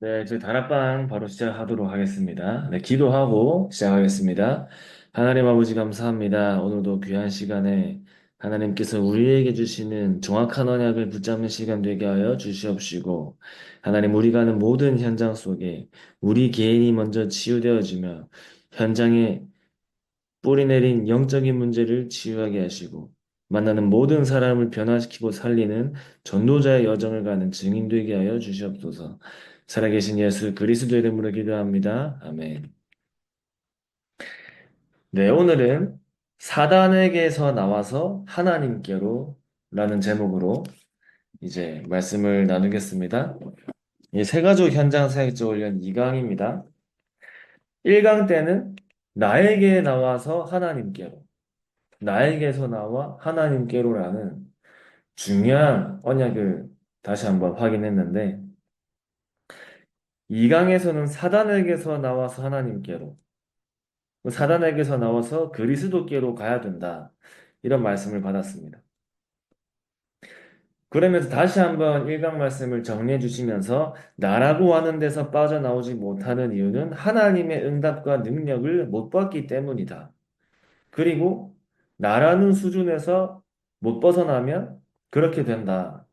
네, 저희 다락방 바로 시작하도록 하겠습니다. 네, 기도하고 시작하겠습니다. 하나님 아버지 감사합니다. 오늘도 귀한 시간에 하나님께서 우리에게 주시는 정확한 언약을 붙잡는 시간 되게 하여 주시옵시고, 하나님 우리가 하는 모든 현장 속에 우리 개인이 먼저 치유되어지며 현장에 뿌리 내린 영적인 문제를 치유하게 하시고 만나는 모든 사람을 변화시키고 살리는 전도자의 여정을 가는 증인 되게 하여 주시옵소서. 살아계신 예수 그리스도 이름으로 기도합니다. 아멘. 네, 오늘은 사단에게서 나와서 하나님께로 라는 제목으로 이제 말씀을 나누겠습니다. 이 세가족 현장 사역자 훈련 2강입니다. 1강 때는 나에게 나와서 하나님께로 나에게서 나와 하나님께로라는 중요한 언약을 다시 한번 확인했는데, 2강에서는 사단에게서 나와서 하나님께로, 사단에게서 나와서 그리스도께로 가야 된다. 이런 말씀을 받았습니다. 그러면서 다시 한번 1강 말씀을 정리해 주시면서 나라고 하는 데서 빠져나오지 못하는 이유는 하나님의 응답과 능력을 못 받기 때문이다. 그리고 나라는 수준에서 못 벗어나면 그렇게 된다.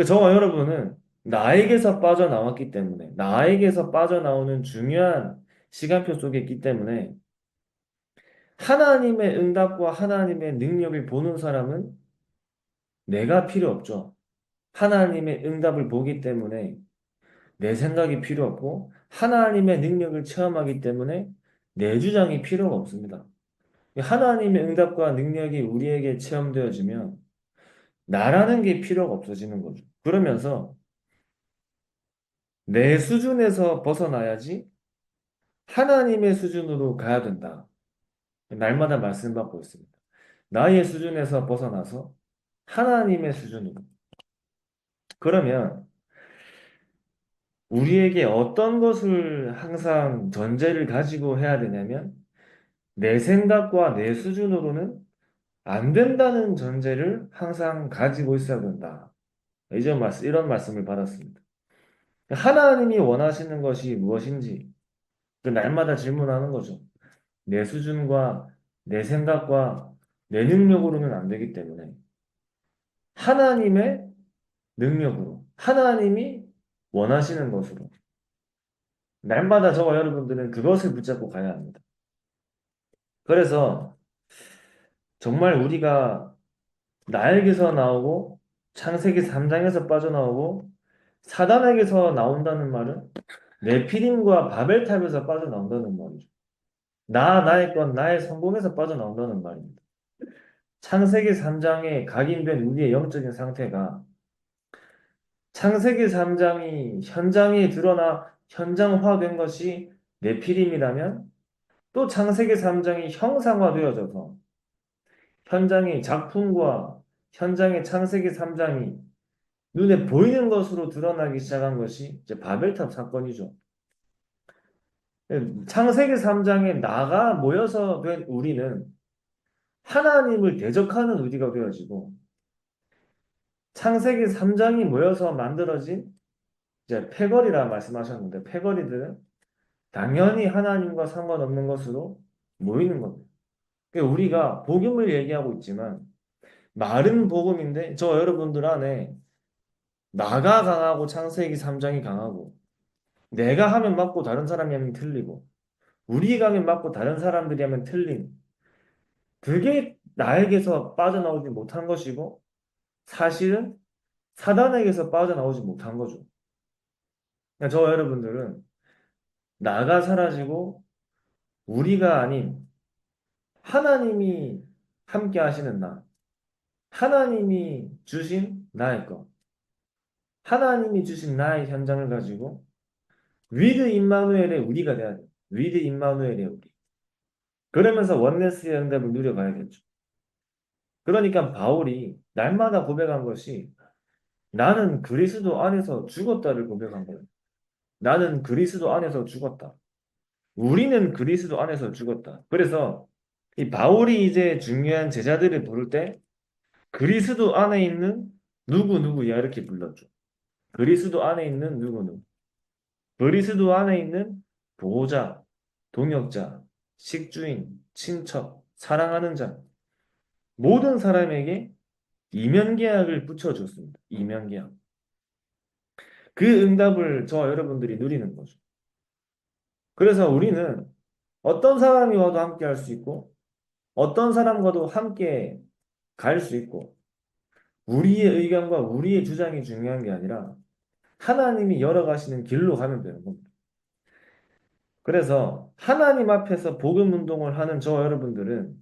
저와 여러분은 나에게서 빠져나왔기 때문에, 나에게서 빠져나오는 중요한 시간표 속에 있기 때문에, 하나님의 응답과 하나님의 능력을 보는 사람은 내가 필요 없죠. 하나님의 응답을 보기 때문에 내 생각이 필요 없고, 하나님의 능력을 체험하기 때문에 내 주장이 필요가 없습니다. 하나님의 응답과 능력이 우리에게 체험되어지면 나라는 게 필요가 없어지는 거죠. 그러면서 내 수준에서 벗어나야지 하나님의 수준으로 가야 된다. 날마다 말씀받고 있습니다. 나의 수준에서 벗어나서 하나님의 수준으로. 그러면 우리에게 어떤 것을 항상 전제를 가지고 해야 되냐면 내 생각과 내 수준으로는 안 된다는 전제를 항상 가지고 있어야 된다. 이런 말씀을 받았습니다. 하나님이 원하시는 것이 무엇인지 그 날마다 질문하는 거죠. 내 수준과 내 생각과 내 능력으로는 안 되기 때문에 하나님의 능력으로, 하나님이 원하시는 것으로 날마다 저와 여러분들은 그것을 붙잡고 가야 합니다. 그래서 정말 우리가 나에게서 나오고 창세기 3장에서 빠져나오고 사단에게서 나온다는 말은 네피림과 바벨탑에서 빠져나온다는 말이죠. 나의 것, 나의 성공에서 빠져나온다는 말입니다. 창세기 3장에 각인된 우리의 영적인 상태가 창세기 3장이 현장에 드러나 현장화된 것이 네피림이라면 또 창세기 3장이 형상화되어져서 현장의 작품과 현장의 창세기 3장이 눈에 보이는 것으로 드러나기 시작한 것이 이제 바벨탑 사건이죠. 창세기 3장에 나가 모여서 된 우리는 하나님을 대적하는 우리가 되어지고 창세기 3장이 모여서 만들어진 이제 패거리라 말씀하셨는데 패거리들은 당연히 하나님과 상관없는 것으로 모이는 겁니다. 우리가 복음을 얘기하고 있지만 말은 복음인데 저 여러분들 안에 나가 강하고 창세기 3장이 강하고 내가 하면 맞고 다른 사람이 하면 틀리고 우리가 하면 맞고 다른 사람들이 하면 틀린 그게 나에게서 빠져나오지 못한 것이고 사실은 사단에게서 빠져나오지 못한 거죠. 그러니까 저 여러분들은 나가 사라지고 우리가 아닌 하나님이 함께 하시는 나, 하나님이 주신 나의 것, 하나님이 주신 나의 현장을 가지고 위드 임마누엘의 우리가 돼야 돼. 위드 임마누엘의 우리. 그러면서 원네스의 응답을 누려가야겠죠. 그러니까 바울이 날마다 고백한 것이 나는 그리스도 안에서 죽었다를 고백한 거예요. 나는 그리스도 안에서 죽었다. 우리는 그리스도 안에서 죽었다. 그래서 이 바울이 이제 중요한 제자들을 부를 때 그리스도 안에 있는 누구누구야 이렇게 불렀죠. 그리스도 안에 있는 누구누구. 그리스도 안에 있는 보호자, 동역자, 식주인, 친척, 사랑하는 자, 모든 사람에게 이면계약을 붙여줬습니다. 이면계약. 그 응답을 저와 여러분들이 누리는 거죠. 그래서 우리는 어떤 사람이 와도 함께 할 수 있고, 어떤 사람과도 함께 갈 수 있고, 우리의 의견과 우리의 주장이 중요한 게 아니라 하나님이 열어가시는 길로 가면 되는 겁니다. 그래서 하나님 앞에서 복음 운동을 하는 저와 여러분들은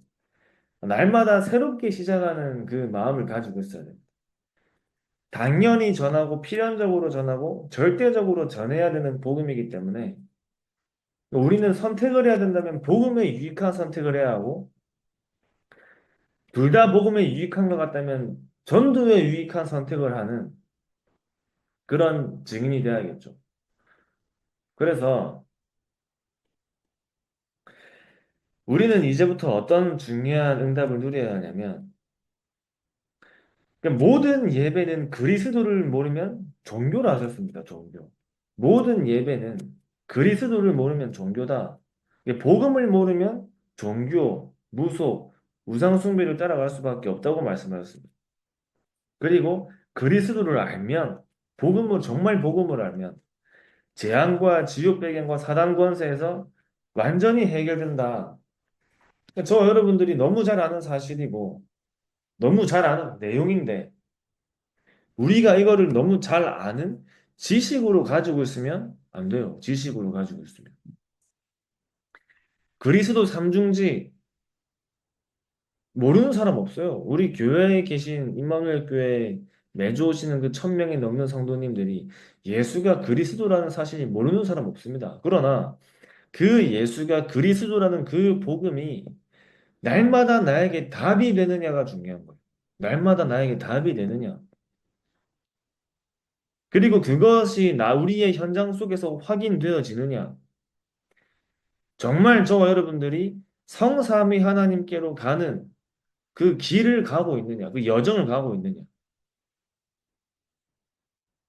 날마다 새롭게 시작하는 그 마음을 가지고 있어야 됩니다. 당연히 전하고 필연적으로 전하고 절대적으로 전해야 되는 복음이기 때문에 우리는 선택을 해야 된다면 복음에 유익한 선택을 해야 하고 둘 다 복음에 유익한 것 같다면 전도에 유익한 선택을 하는 그런 증인이 되어야겠죠. 그래서 우리는 이제부터 어떤 중요한 응답을 누려야 하냐면 그러니까 모든 예배는 그리스도를 모르면 종교라 하셨습니다. 종교. 모든 예배는 그리스도를 모르면 종교다. 이게 복음을 모르면 종교, 무속, 우상숭배를 따라갈 수밖에 없다고 말씀하셨습니다. 그리고 그리스도를 알면 복음을 정말 복음을 알면 재앙과 지옥 배경과 사단 권세에서 완전히 해결된다. 그러니까 저 여러분들이 너무 잘 아는 사실이고 너무 잘 아는 내용인데 우리가 이거를 너무 잘 아는 지식으로 가지고 있으면 안 돼요. 지식으로 가지고 있으면. 그리스도 삼중지 모르는 사람 없어요. 우리 교회에 계신 임마누엘 교회 매주 오시는 그 1,000명이 넘는 성도님들이 예수가 그리스도라는 사실이 모르는 사람 없습니다. 그러나 그 예수가 그리스도라는 그 복음이 날마다 나에게 답이 되느냐가 중요한 거예요. 날마다 나에게 답이 되느냐. 그리고 그것이 우리의 현장 속에서 확인되어지느냐. 정말 저와 여러분들이 성삼위 하나님께로 가는 그 길을 가고 있느냐, 그 여정을 가고 있느냐.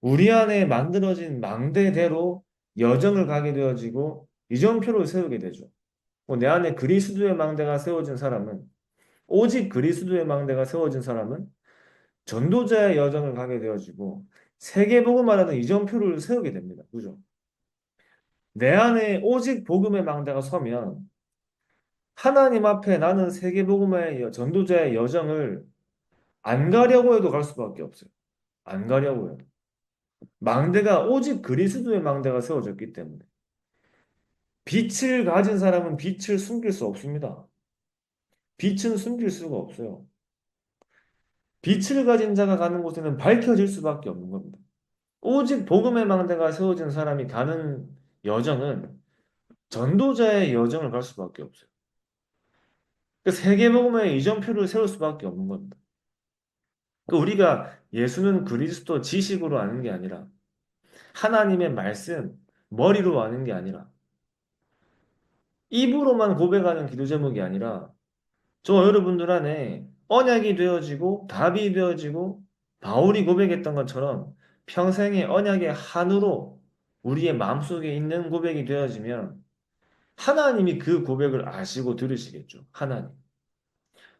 우리 안에 만들어진 망대대로 여정을 가게 되어지고 이정표를 세우게 되죠. 내 안에 그리스도의 망대가 세워진 사람은 오직 그리스도의 망대가 세워진 사람은 전도자의 여정을 가게 되어지고 세계복음화라는 이정표를 세우게 됩니다. 그죠? 내 안에 오직 복음의 망대가 서면 하나님 앞에 나는 세계복음화의 전도자의 여정을 안 가려고 해도 갈 수밖에 없어요. 안 가려고 해도. 망대가 오직 그리스도의 망대가 세워졌기 때문에 빛을 가진 사람은 빛을 숨길 수 없습니다. 빛은 숨길 수가 없어요. 빛을 가진 자가 가는 곳에는 밝혀질 수밖에 없는 겁니다. 오직 복음의 망대가 세워진 사람이 가는 여정은 전도자의 여정을 갈 수밖에 없어요. 그 세계복음의 이정표를 세울 수밖에 없는 겁니다. 우리가 예수는 그리스도 지식으로 아는 게 아니라 하나님의 말씀 머리로 아는 게 아니라 입으로만 고백하는 기도 제목이 아니라 저 여러분들 안에 언약이 되어지고 답이 되어지고 바울이 고백했던 것처럼 평생의 언약의 한으로 우리의 마음속에 있는 고백이 되어지면 하나님이 그 고백을 아시고 들으시겠죠. 하나님.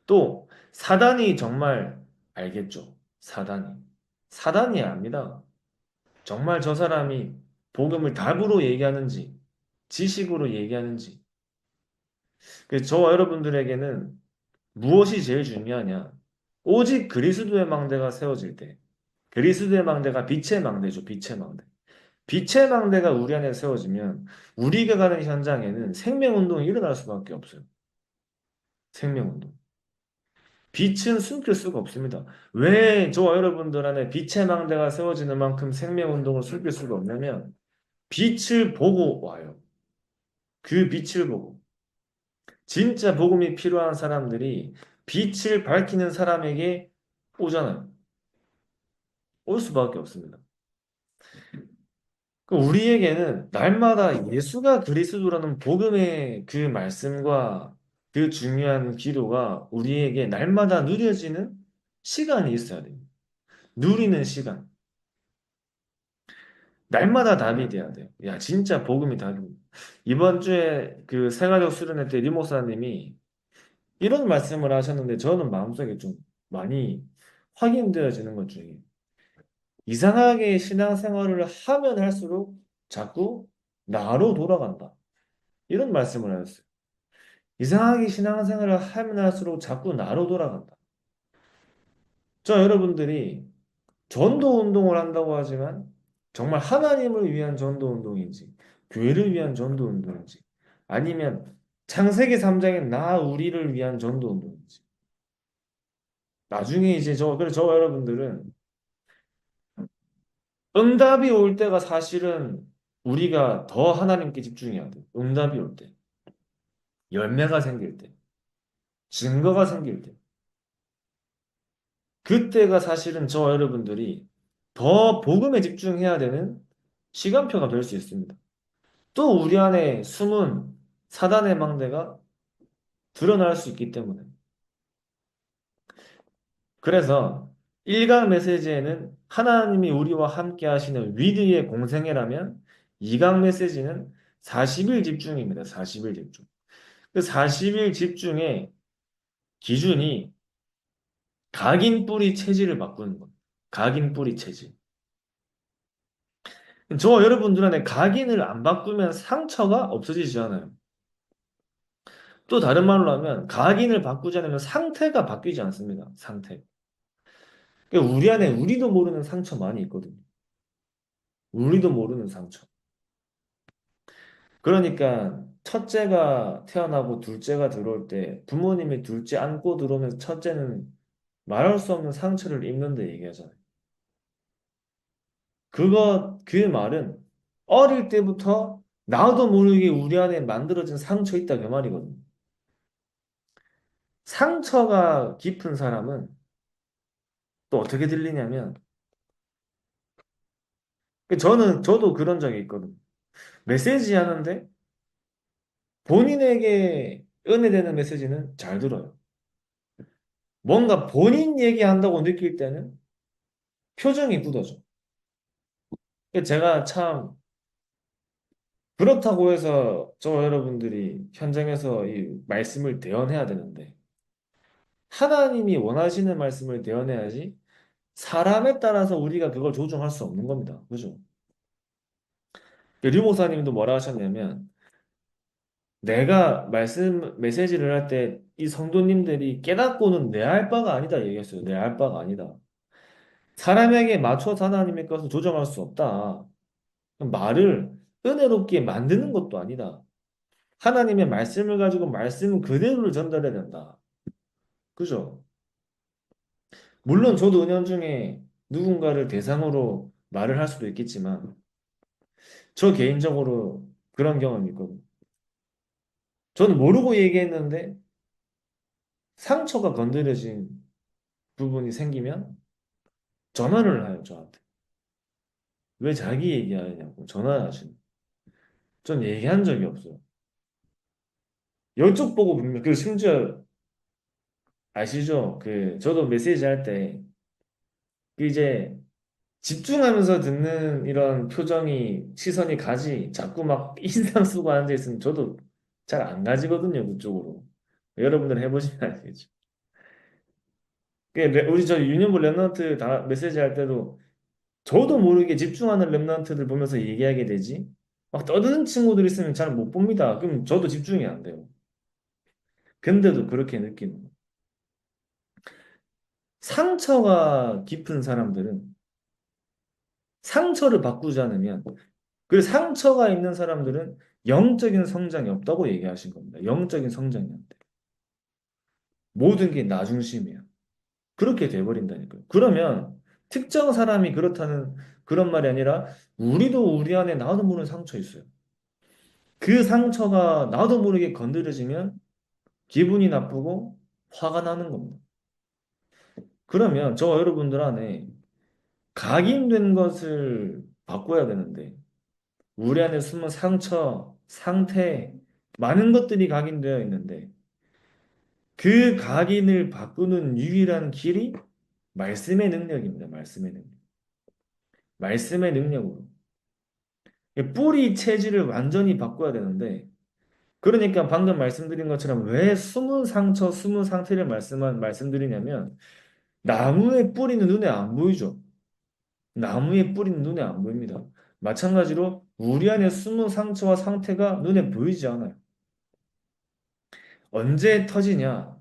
또 사단이 정말 알겠죠. 사단이. 사단이 압니다. 정말 저 사람이 복음을 답으로 얘기하는지 지식으로 얘기하는지. 그래서 저와 여러분들에게는 무엇이 제일 중요하냐? 오직 그리스도의 망대가 세워질 때, 그리스도의 망대가 빛의 망대죠. 빛의 망대. 빛의 망대가 우리 안에 세워지면 우리가 가는 현장에는 생명운동이 일어날 수밖에 없어요. 생명운동. 빛은 숨길 수가 없습니다. 왜 저와 여러분들 안에 빛의 망대가 세워지는 만큼 생명운동을 숨길 수가 없냐면 빛을 보고 와요. 그 빛을 보고. 진짜 복음이 필요한 사람들이 빛을 밝히는 사람에게 오잖아요. 올 수밖에 없습니다. 우리에게는 날마다 예수가 그리스도라는 복음의 그 말씀과 그 중요한 기도가 우리에게 날마다 누려지는 시간이 있어야 됩니다. 누리는 시간. 날마다 답이 돼야 돼요. 야, 진짜 복음이 답입니다. 이번 주에 그 생활력 수련회 때 리목사님이 이런 말씀을 하셨는데 저는 마음속에 좀 많이 확인되어지는 것 중에 이상하게 신앙생활을 하면 할수록 자꾸 나로 돌아간다. 이런 말씀을 하셨어요. 이상하게 신앙생활을 하면 할수록 자꾸 나로 돌아간다. 저 여러분들이 전도 운동을 한다고 하지만 정말 하나님을 위한 전도 운동인지 교회를 위한 전도 운동인지 아니면 창세기 3장의 나 우리를 위한 전도 운동인지 나중에 이제 그래서 저 여러분들은 응답이 올 때가 사실은 우리가 더 하나님께 집중해야 돼요. 응답이 올 때, 열매가 생길 때, 증거가 생길 때. 그때가 사실은 저 여러분들이 더 복음에 집중해야 되는 시간표가 될 수 있습니다. 또 우리 안에 숨은 사단의 망대가 드러날 수 있기 때문에. 그래서 1강 메시지에는 하나님이 우리와 함께 하시는 위대의 공생애라면 2강 메시지는 40일 집중입니다. 40일 집중. 그 40일 집중의 기준이 각인 뿌리 체질을 바꾸는 겁니다. 각인 뿌리 체질. 저 여러분들 안에 각인을 안 바꾸면 상처가 없어지지 않아요. 또 다른 말로 하면 각인을 바꾸지 않으면 상태가 바뀌지 않습니다. 상태. 그러니까 우리 안에 우리도 모르는 상처 많이 있거든요. 우리도 모르는 상처. 그러니까 첫째가 태어나고 둘째가 들어올 때 부모님이 둘째 안고 들어오면서 첫째는 말할 수 없는 상처를 입는데 얘기하잖아요. 그 말은 어릴 때부터 나도 모르게 우리 안에 만들어진 상처 있다 그 말이거든요. 상처가 깊은 사람은 또 어떻게 들리냐면 저도 그런 적이 있거든요. 메시지 하는데 본인에게 은혜되는 메시지는 잘 들어요. 뭔가 본인 얘기한다고 느낄 때는 표정이 굳어져. 제가 참 그렇다고 해서 저 여러분들이 현장에서 이 말씀을 대언해야 되는데 하나님이 원하시는 말씀을 대언해야지 사람에 따라서 우리가 그걸 조종할 수 없는 겁니다. 그죠? 류 목사님도 뭐라 하셨냐면 내가 메시지를 할 때 이 성도님들이 깨닫고는 내 알 바가 아니다 얘기했어요. 내 알 바가 아니다. 사람에게 맞춰서 하나님의 것을 조정할 수 없다. 말을 은혜롭게 만드는 것도 아니다. 하나님의 말씀을 가지고 말씀 그대로를 전달해야 된다. 그죠? 물론 저도 은연 중에 누군가를 대상으로 말을 할 수도 있겠지만 저 개인적으로 그런 경험이 있거든요. 저는 모르고 얘기했는데 상처가 건드려진 부분이 생기면 전화를 해요, 저한테. 왜 자기 얘기하냐고 전화하시는. 전 얘기한 적이 없어요. 여쪽 보고 분명, 그 심지어 아시죠? 저도 메시지 할 때, 이제 집중하면서 듣는 이런 표정이, 시선이 가지, 자꾸 막 인상 쓰고 앉아있으면 저도 잘 안 가지거든요, 그쪽으로. 여러분들 해보시면 알겠죠. 우리 저 유년부 랩런트 다 메시지 할 때도 저도 모르게 집중하는 랩런트들 보면서 얘기하게 되지. 막 떠드는 친구들 있으면 잘 못 봅니다. 그럼 저도 집중이 안 돼요. 근데도 그렇게 느끼는 거. 상처가 깊은 사람들은 상처를 바꾸지 않으면 그 상처가 있는 사람들은 영적인 성장이 없다고 얘기하신 겁니다. 영적인 성장이 안 돼. 모든 게 나 중심이야. 그렇게 돼버린다니까요. 그러면 특정 사람이 그렇다는 그런 말이 아니라 우리도 우리 안에 나도 모르는 상처 있어요. 그 상처가 나도 모르게 건드려지면 기분이 나쁘고 화가 나는 겁니다. 그러면 저 여러분들 안에 각인된 것을 바꿔야 되는데 우리 안에 숨은 상처, 상태, 많은 것들이 각인되어 있는데 그 각인을 바꾸는 유일한 길이 말씀의 능력입니다. 말씀의 능력. 말씀의 능력으로. 이 뿌리 체질을 완전히 바꿔야 되는데, 그러니까 방금 말씀드린 것처럼 왜 숨은 상처, 숨은 상태를 말씀드리냐면, 나무의 뿌리는 눈에 안 보이죠. 나무의 뿌리는 눈에 안 보입니다. 마찬가지로 우리 안에 숨은 상처와 상태가 눈에 보이지 않아요. 언제 터지냐?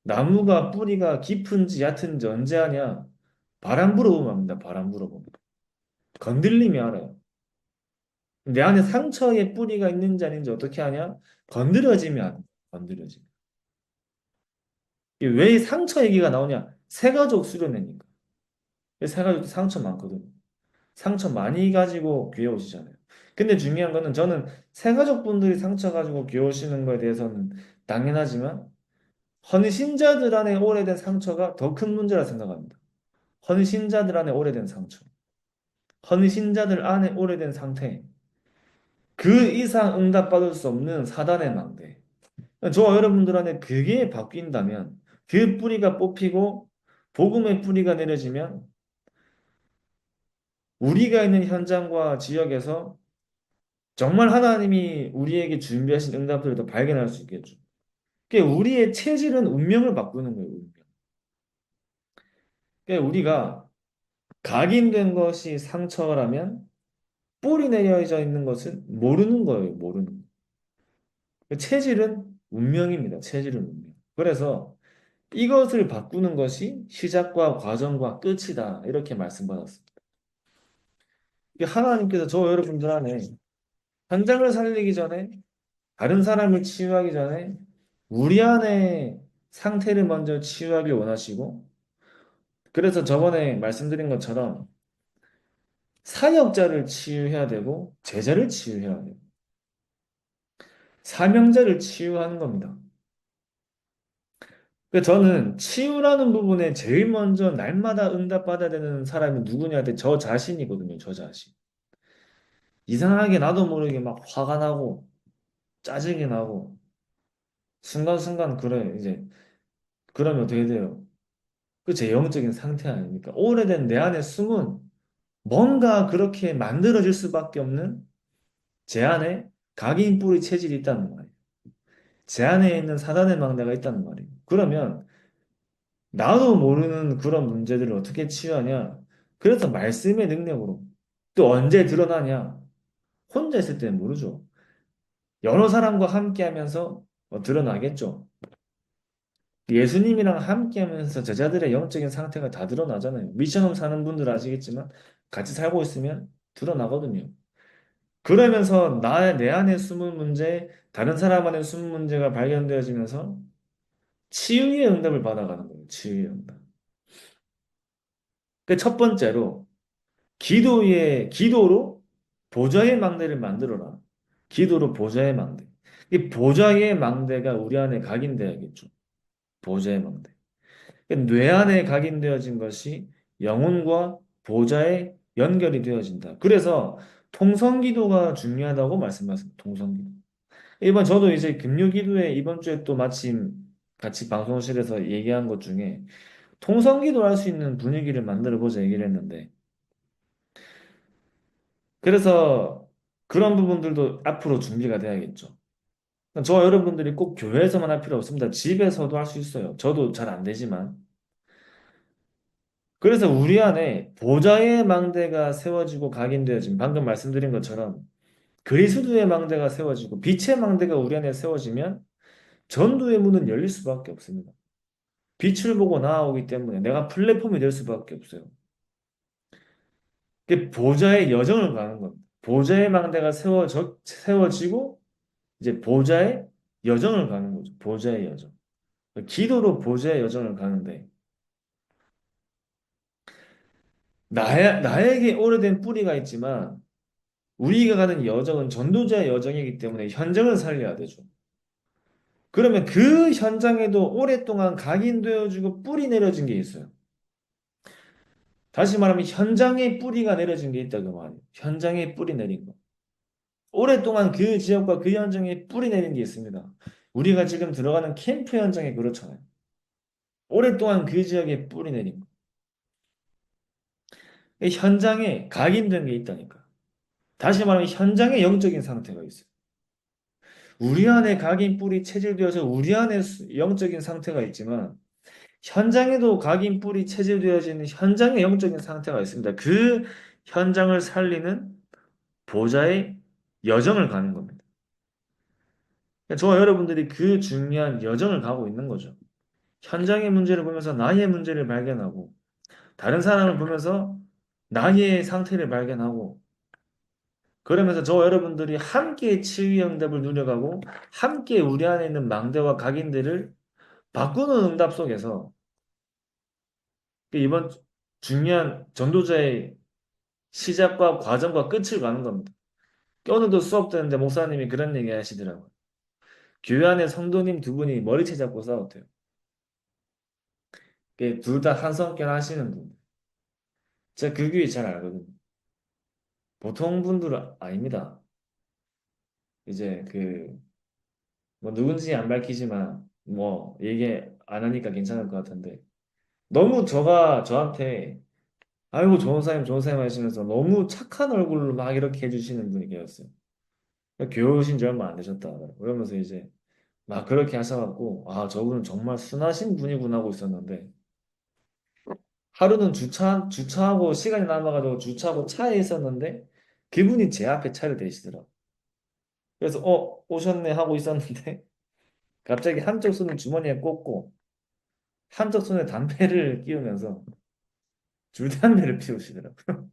나무가 뿌리가 깊은지 얕은지 언제 하냐? 바람 불어보면 압니다. 바람 불어보면. 건들림이 알아요. 내 안에 상처의 뿌리가 있는지 아닌지 어떻게 하냐? 건드려지면 안 돼. 건드려지면. 이게 왜 상처 얘기가 나오냐? 새가족 수련회니까. 새가족도 상처 많거든. 상처 많이 가지고 교회 오시잖아요. 근데 중요한 거는 저는 새가족 분들이 상처 가지고 교회 오시는 거에 대해서는 당연하지만 헌신자들 안에 오래된 상처가 더 큰 문제라 생각합니다. 헌신자들 안에 오래된 상처. 헌신자들 안에 오래된 상태. 그 이상 응답받을 수 없는 사단의 망대. 저와 여러분들 안에 그게 바뀐다면 그 뿌리가 뽑히고 복음의 뿌리가 내려지면 우리가 있는 현장과 지역에서 정말 하나님이 우리에게 준비하신 응답들을 더 발견할 수 있겠죠. 그러니까 우리의 체질은 운명을 바꾸는 거예요. 운명. 그러니까 우리가 각인된 것이 상처라면 뿌리 내려져 있는 것은 모르는 거예요. 모르는 거. 그러니까 체질은 운명입니다. 체질은 운명. 그래서 이것을 바꾸는 것이 시작과 과정과 끝이다. 이렇게 말씀받았습니다. 이게 하나님께서 저 여러분들 안에 현장을 살리기 전에 다른 사람을 치유하기 전에 우리 안에 상태를 먼저 치유하길 원하시고 그래서 저번에 말씀드린 것처럼 사역자를 치유해야 되고 제자를 치유해야 돼요. 사명자를 치유하는 겁니다. 그러니까 저는 치유라는 부분에 제일 먼저 날마다 응답받아야 되는 사람이 누구냐 할 때 저 자신이거든요. 저 자신. 이상하게 나도 모르게 막 화가 나고 짜증이 나고 순간순간 그래 이제 그러면 어떻게 돼요? 그 제 영적인 상태 아닙니까? 오래된 내 안에 숨은 뭔가 그렇게 만들어질 수밖에 없는 제 안에 각인 뿌리 체질이 있다는 말이에요. 제 안에 있는 사단의 망대가 있다는 말이에요. 그러면 나도 모르는 그런 문제들을 어떻게 치유하냐? 그래서 말씀의 능력으로 또 언제 드러나냐? 혼자 있을 때는 모르죠. 여러 사람과 함께 하면서 드러나겠죠. 예수님이랑 함께 하면서 제자들의 영적인 상태가 다 드러나잖아요. 미션홈 사는 분들 아시겠지만 같이 살고 있으면 드러나거든요. 그러면서 내 안에 숨은 문제, 다른 사람 안에 숨은 문제가 발견되어지면서 치유의 응답을 받아가는 거예요. 치유의 응답. 그 첫 번째로 기도로 보좌의 망대를 만들어라. 기도로 보좌의 망대. 이 보좌의 망대가 우리 안에 각인되어야겠죠. 보좌의 망대. 뇌 안에 각인되어진 것이 영혼과 보좌에 연결이 되어진다. 그래서 통성기도가 중요하다고 말씀하셨습니다. 통성기도. 이번 저도 이제 금요기도에 이번 주에 또 마침 같이 방송실에서 얘기한 것 중에 통성기도 할 수 있는 분위기를 만들어 보자 얘기를 했는데 그래서 그런 부분들도 앞으로 준비가 돼야겠죠. 저 여러분들이 꼭 교회에서만 할 필요 없습니다. 집에서도 할 수 있어요. 저도 잘 안 되지만. 그래서 우리 안에 보좌의 망대가 세워지고 각인되어진 방금 말씀드린 것처럼 그리스도의 망대가 세워지고 빛의 망대가 우리 안에 세워지면 전도의 문은 열릴 수밖에 없습니다. 빛을 보고 나아오기 때문에 내가 플랫폼이 될 수밖에 없어요. 그게 보좌의 여정을 가는 겁니다. 보좌의 망대가 세워지고 이제 보좌의 여정을 가는 거죠. 보좌의 여정. 기도로 보좌의 여정을 가는데 나에게 오래된 뿌리가 있지만 우리가 가는 여정은 전도자의 여정이기 때문에 현장을 살려야 되죠. 그러면 그 현장에도 오랫동안 각인되어지고 뿌리 내려진 게 있어요. 다시 말하면 현장에 뿌리가 내려진 게 있다 그 말이에요. 현장에 뿌리 내린 거. 오랫동안 그 지역과 그 현장에 뿌리 내린 게 있습니다. 우리가 지금 들어가는 캠프 현장에 그렇잖아요. 오랫동안 그 지역에 뿌리 내린 거. 현장에 각인된 게 있다니까. 다시 말하면 현장의 영적인 상태가 있어요. 우리 안에 각인 뿔이 체질되어서 우리 안에 영적인 상태가 있지만 현장에도 각인 뿔이 체질되어지는 현장의 영적인 상태가 있습니다. 그 현장을 살리는 보좌의 여정을 가는 겁니다. 그러니까 저와 여러분들이 그 중요한 여정을 가고 있는 거죠. 현장의 문제를 보면서 나의 문제를 발견하고 다른 사람을 보면서 나의 상태를 발견하고 그러면서 저와 여러분들이 함께 치유의 응답을 누려가고 함께 우리 안에 있는 망대와 각인들을 바꾸는 응답 속에서 이번 중요한 전도자의 시작과 과정과 끝을 가는 겁니다. 오늘도 수업 듣는데 목사님이 그런 얘기 하시더라고요. 교회 안에 성도님 두 분이 머리채 잡고 싸웠대요. 둘 다 한 성격 하시는 분. 제가 그 교회 잘 알거든요. 보통 분들은 아닙니다. 이제 뭐 누군지 안 밝히지만 뭐 얘기 안 하니까 괜찮을 것 같은데 너무 저한테 아이고 좋은 사람 하시면서 너무 착한 얼굴로 막 이렇게 해주시는 분이 계셨어요. 교회 오신 지 얼마 안 되셨다. 그러면서 이제 막 그렇게 하셔갖고 아 저분은 정말 순하신 분이구나 하고 있었는데 하루는 주차하고 시간이 남아가지고 주차하고 차에 있었는데 그분이 제 앞에 차를 대시더라고. 그래서 오셨네 하고 있었는데 갑자기 한쪽 손을 주머니에 꽂고 한쪽 손에 담배를 끼우면서 줄담배를 피우시더라고요.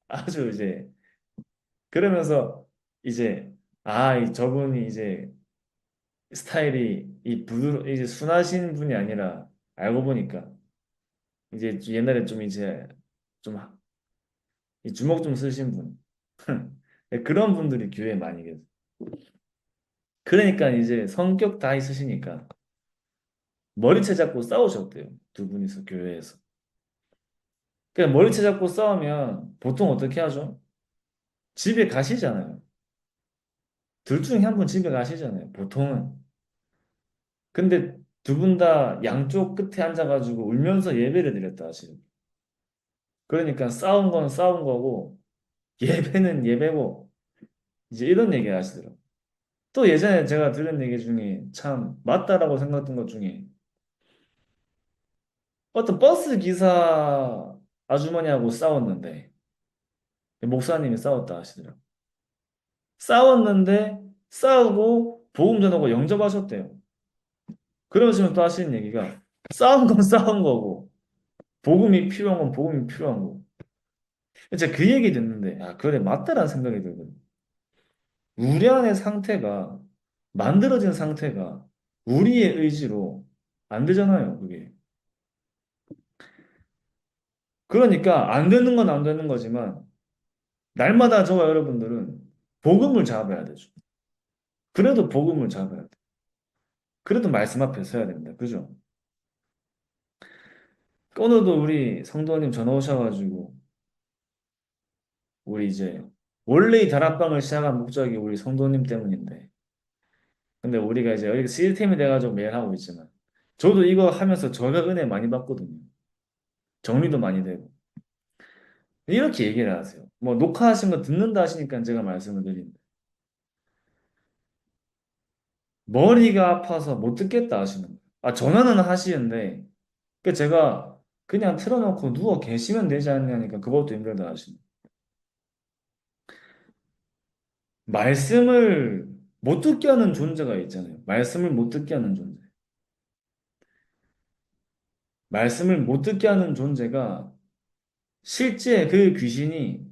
아주 이제 그러면서 이제 저분이 이제 스타일이 이제 순하신 분이 아니라 알고 보니까 이제 옛날에 좀 이제 좀 이 주먹 좀 쓰신 분 네, 그런 분들이 교회에 많이 계세요. 그러니까 이제 성격 다 있으시니까 머리채 잡고 싸우셨대요. 두 분이서 교회에서. 그냥 머리채 잡고 싸우면 보통 어떻게 하죠? 집에 가시잖아요. 둘 중에 한 분 집에 가시잖아요. 보통은. 근데 두 분 다 양쪽 끝에 앉아가지고 울면서 예배를 드렸다 하시는. 그러니까 싸운 건 싸운 거고 예배는 예배고 이제 이런 얘기 하시더라고요. 또 예전에 제가 들은 얘기 중에 참 맞다라고 생각했던 것 중에 어떤 버스 기사 아주머니하고 싸웠는데 목사님이 싸웠다 하시더라고요. 싸웠는데 싸우고 복음 전하고 영접하셨대요. 그러시면 또 하시는 얘기가 싸운 건 싸운 거고 복음이 필요한 건 복음이 필요한 거고. 제가 그 얘기 듣는데 그래 맞다라는 생각이 들거든요. 우리 안의 상태가 만들어진 상태가 우리의 의지로 안 되잖아요, 그게. 그러니까 안 되는 건 안 되는 거지만 날마다 저와 여러분들은 복음을 잡아야 되죠. 그래도 복음을 잡아야 돼. 그래도 말씀 앞에 서야 됩니다. 그죠? 오늘도 우리 성도님 전화 오셔가지고 우리 이제 원래 이 다락방을 시작한 목적이 우리 성도님 때문인데 근데 우리가 이제 여기 시스템이 돼가지고 매일 하고 있지만 저도 이거 하면서 저가 은혜 많이 받거든요. 정리도 많이 되고 이렇게 얘기를 하세요. 뭐 녹화하신 거 듣는다 하시니까 제가 말씀을 드립니다. 머리가 아파서 못 듣겠다 하시는 거예요. 전화는 하시는데 제가 그냥 틀어놓고 누워 계시면 되지 않냐니까 그것도 힘들다 하시는 거예요. 말씀을 못 듣게 하는 존재가 있잖아요. 말씀을 못 듣게 하는 존재. 말씀을 못 듣게 하는 존재가 실제 그 귀신이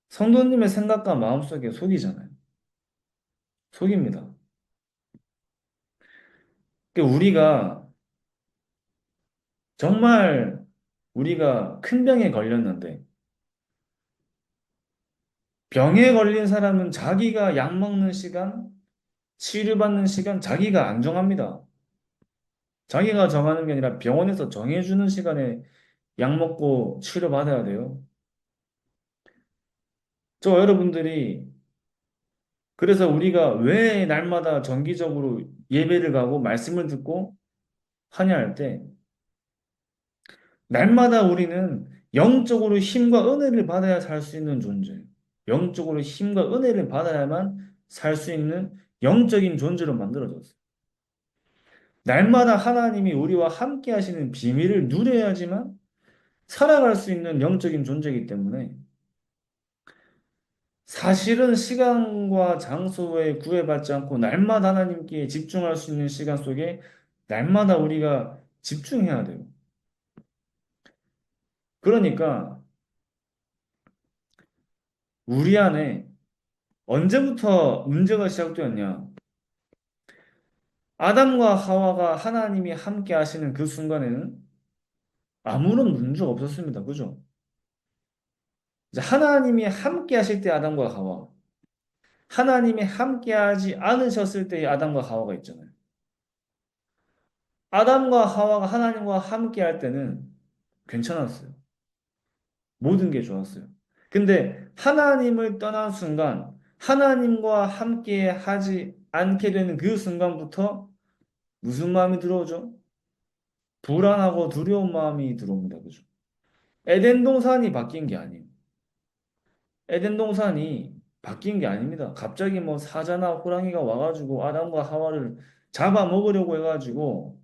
성도님의 생각과 마음속에 속이잖아요. 속입니다. 우리가 정말 우리가 큰 병에 걸렸는데 병에 걸린 사람은 자기가 약 먹는 시간, 치료받는 시간 자기가 안 정합니다. 자기가 정하는 게 아니라 병원에서 정해주는 시간에 약 먹고 치료받아야 돼요. 여러분들이 그래서 우리가 왜 날마다 정기적으로 예배를 가고 말씀을 듣고 하냐 할 때 날마다 우리는 영적으로 힘과 은혜를 받아야 살 수 있는 존재예요. 영적으로 힘과 은혜를 받아야만 살 수 있는 영적인 존재로 만들어졌어요. 날마다 하나님이 우리와 함께 하시는 비밀을 누려야지만 살아갈 수 있는 영적인 존재이기 때문에 사실은 시간과 장소에 구애받지 않고 날마다 하나님께 집중할 수 있는 시간 속에 날마다 우리가 집중해야 돼요. 그러니까 우리 안에 언제부터 문제가 시작되었냐? 아담과 하와가 하나님이 함께 하시는 그 순간에는 아무런 문제가 없었습니다. 그죠? 이제 하나님이 함께 하실 때 아담과 하와, 하나님이 함께 하지 않으셨을 때의 아담과 하와가 있잖아요. 아담과 하와가 하나님과 함께 할 때는 괜찮았어요. 모든 게 좋았어요. 근데 하나님을 떠난 순간, 하나님과 함께 하지 않게 되는 그 순간부터 무슨 마음이 들어오죠? 불안하고 두려운 마음이 들어옵니다. 그죠? 에덴 동산이 바뀐 게 아니에요. 에덴 동산이 바뀐 게 아닙니다. 갑자기 뭐 사자나 호랑이가 와가지고 아담과 하와를 잡아먹으려고 해가지고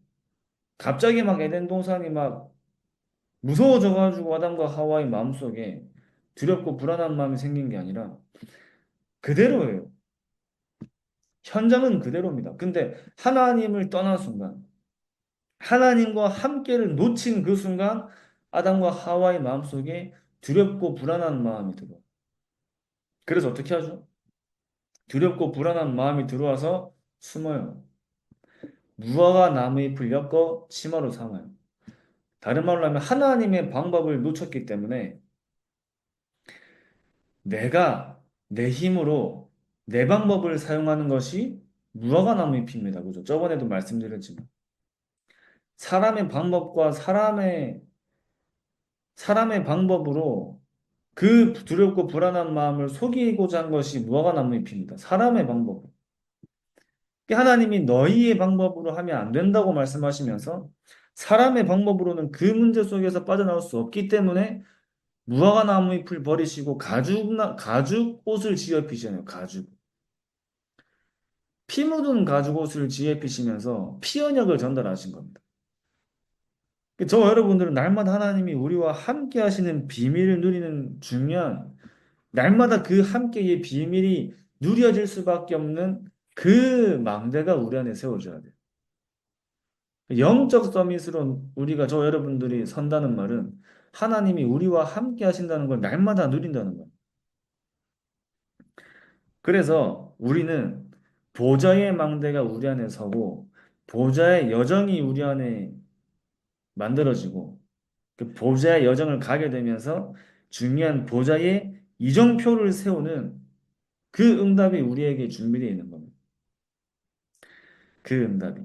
갑자기 막 에덴 동산이 막 무서워져가지고 아담과 하와의 마음속에 두렵고 불안한 마음이 생긴 게 아니라 그대로예요. 현장은 그대로입니다. 근데 하나님을 떠난 순간, 하나님과 함께를 놓친 그 순간 아담과 하와의 마음속에 두렵고 불안한 마음이 들어요. 그래서 어떻게 하죠? 두렵고 불안한 마음이 들어와서 숨어요. 무화과 나무잎을 엮어 치마로 삼아요. 다른 말로 하면 하나님의 방법을 놓쳤기 때문에 내가 내 힘으로 내 방법을 사용하는 것이 무화과 나무잎입니다. 그죠? 저번에도 말씀드렸지만 사람의 방법과 사람의 방법으로 그 두렵고 불안한 마음을 속이고자 한 것이 무화과 나무잎입니다. 사람의 방법. 하나님이 너희의 방법으로 하면 안 된다고 말씀하시면서 사람의 방법으로는 그 문제 속에서 빠져나올 수 없기 때문에 무화과 나무잎을 버리시고 가죽 옷을 지어 입히시잖아요. 가죽. 피 묻은 가죽 옷을 지어 입히시면서 피언약을 전달하신 겁니다. 저 여러분들은 날마다 하나님이 우리와 함께 하시는 비밀을 누리는 중요한 날마다 그 함께의 비밀이 누려질 수밖에 없는 그 망대가 우리 안에 세워져야 돼요. 영적 서밋으로 우리가 저 여러분들이 선다는 말은 하나님이 우리와 함께 하신다는 걸 날마다 누린다는 거예요. 그래서 우리는 보좌의 망대가 우리 안에 서고 보좌의 여정이 우리 안에 만들어지고 그 보좌의 여정을 가게 되면서 중요한 보좌의 이정표를 세우는 그 응답이 우리에게 준비되어 있는 겁니다. 그 응답이.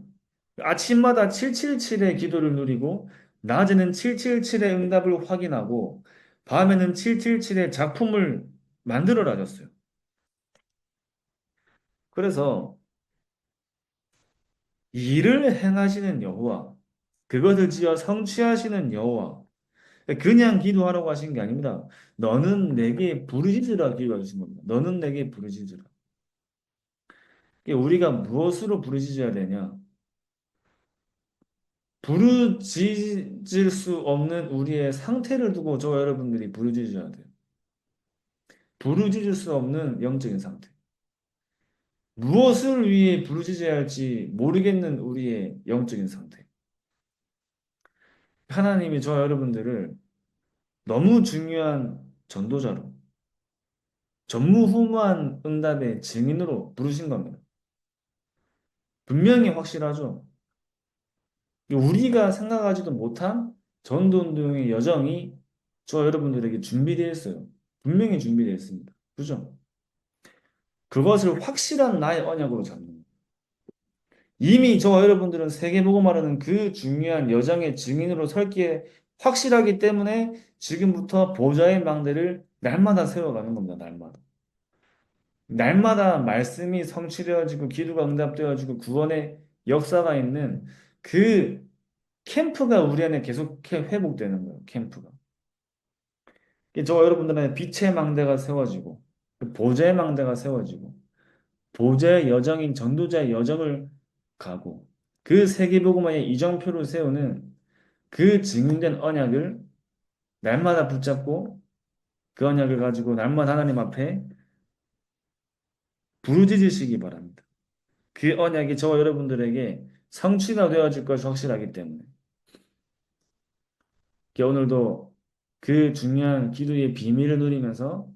아침마다 777의 기도를 누리고 낮에는 777의 응답을 확인하고 밤에는 777의 작품을 만들어 나졌어요. 그래서 일을 행하시는 여호와, 그것을 지어 성취하시는 여호와, 그냥 기도하라고 하신 게 아닙니다. 너는 내게 부르짖으라 기도해 주신 겁니다. 너는 내게 부르짖으라. 우리가 무엇으로 부르짖어야 되냐? 부르짖을 수 없는 우리의 상태를 두고 저 여러분들이 부르짖어야 돼요. 부르짖을 수 없는 영적인 상태. 무엇을 위해 부르짖어야 할지 모르겠는 우리의 영적인 상태. 하나님이 저 여러분들을 너무 중요한 전도자로, 전무후무한 응답의 증인으로 부르신 겁니다. 분명히 확실하죠. 우리가 생각하지도 못한 전도운동의 여정이 저 여러분들에게 준비되어 있어요. 분명히 준비되어 있습니다. 그죠? 그것을 확실한 나의 언약으로 잡는 거예요. 이미 저와 여러분들은 세계복음화라는 그 중요한 여정의 증인으로 설기에 확실하기 때문에 지금부터 보좌의 망대를 날마다 세워가는 겁니다. 날마다. 날마다 말씀이 성취되어지고 기도가 응답되어지고 구원의 역사가 있는 그 캠프가 우리 안에 계속 회복되는 거예요. 캠프가. 저와 여러분들 안에 빛의 망대가 세워지고 그 보좌의 망대가 세워지고 보좌의 여정인 전도자의 여정을 가고 그 세계복음화의 이정표를 세우는 그 증인된 언약을 날마다 붙잡고 그 언약을 가지고 날마다 하나님 앞에 부르짖으시기 바랍니다. 그 언약이 저와 여러분들에게 성취가 되어질 것이 확실하기 때문에 오늘도 그 중요한 기도의 비밀을 누리면서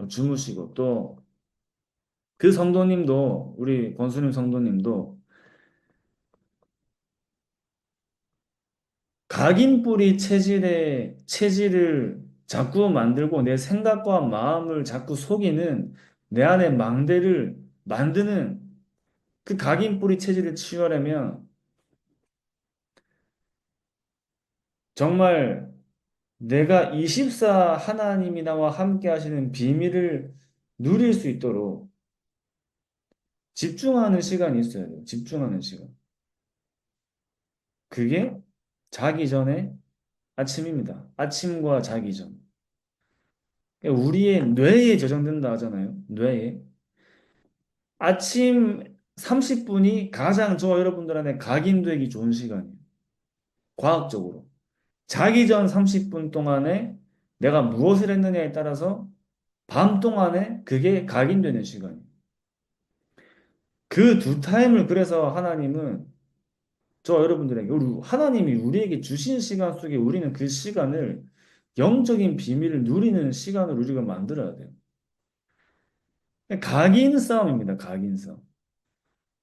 주무시고 또 그 성도님도 우리 권수님 성도님도 각인뿌리 체질의 체질을 자꾸 만들고 내 생각과 마음을 자꾸 속이는 내 안에 망대를 만드는 그 각인뿌리 체질을 치유하려면 정말 내가 24 하나님이 나와 함께 하시는 비밀을 누릴 수 있도록 집중하는 시간이 있어야 돼요. 집중하는 시간. 그게 자기 전에 아침입니다. 아침과 자기 전. 우리의 뇌에 저장된다 하잖아요. 뇌에. 아침 30분이 가장 저와 여러분들한테 각인되기 좋은 시간이에요. 과학적으로. 자기 전 30분 동안에 내가 무엇을 했느냐에 따라서 밤 동안에 그게 각인되는 시간이에요. 그 두 타임을 그래서 하나님은 저 여러분들에게 하나님이 우리에게 주신 시간 속에 우리는 그 시간을 영적인 비밀을 누리는 시간을 우리가 만들어야 돼요. 각인 싸움입니다. 각인 싸움.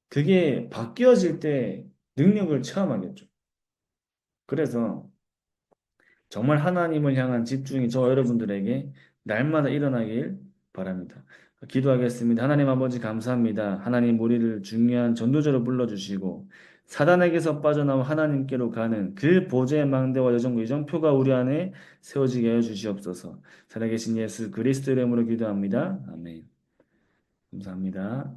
그게 바뀌어질 때 능력을 체험하겠죠. 그래서 정말 하나님을 향한 집중이 저 여러분들에게 날마다 일어나길 바랍니다. 기도하겠습니다. 하나님 아버지 감사합니다. 하나님 우리를 중요한 전도자로 불러주시고 사단에게서 빠져나와 하나님께로 가는 그 보좌의 망대와 여정과 이정표가 우리 안에 세워지게 하여 주시옵소서. 살아계신 예수 그리스도 이름으로 기도합니다. 아멘. 감사합니다.